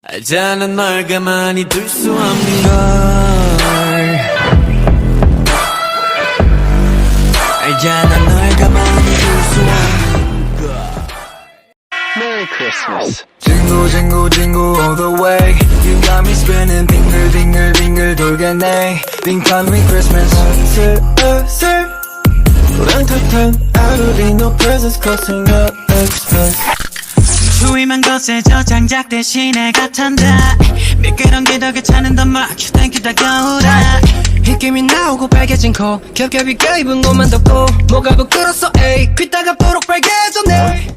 알잖아 널 가만히 둘 수 없는 걸 알잖아 널 가만히 둘 수 없는 걸 Merry Christmas. Jingle jingle jingle all the way You got me spinning 빙글 빙글 빙글 돌겠네 빙판 with Christmas 슬슬 우렁탕탕 Out of it no presents causing no expense 추위만 거세져 장작 대신에 같한다 미끄럼기 덕에 차는 더 막혀 땡큐 다가오라 힉김이 나오고 빨개진 코 겹겹이 껴입은 것만 덮고 뭐가 부끄러워 에이 귀따가 보록 빨개졌네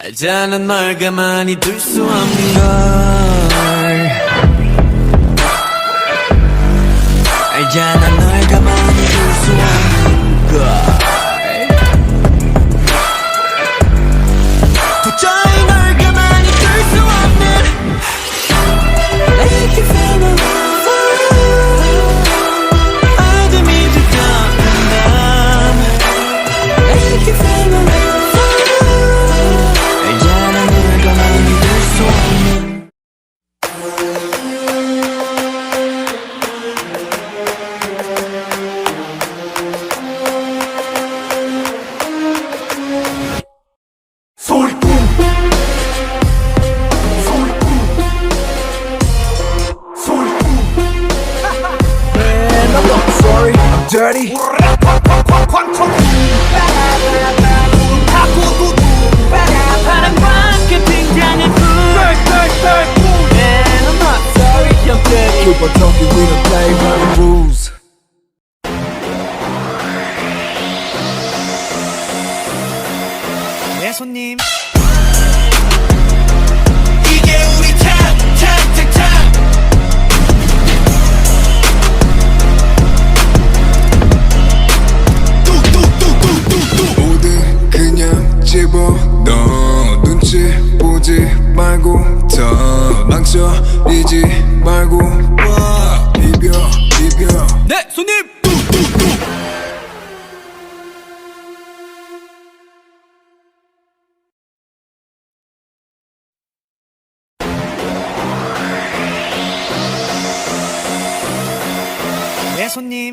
알잖아 널 가만히 둘 수 없는 걸 알잖아 널 가만히 둘 수 없는 걸 도저히 널 가만히 둘 수 없는 Make you feel my love 어둠이 두꺼운 밤 Make you feel my love Dirty 바람과 함께 등장한 불 And I'm not sorry I'm dirty Keep on talking, we don't play by the rules 내 손님 이게 우리 time 모든 그냥 집어넣어 눈치 보지 말고 더 망설이지 말고 와 비벼 네 손님 네 손님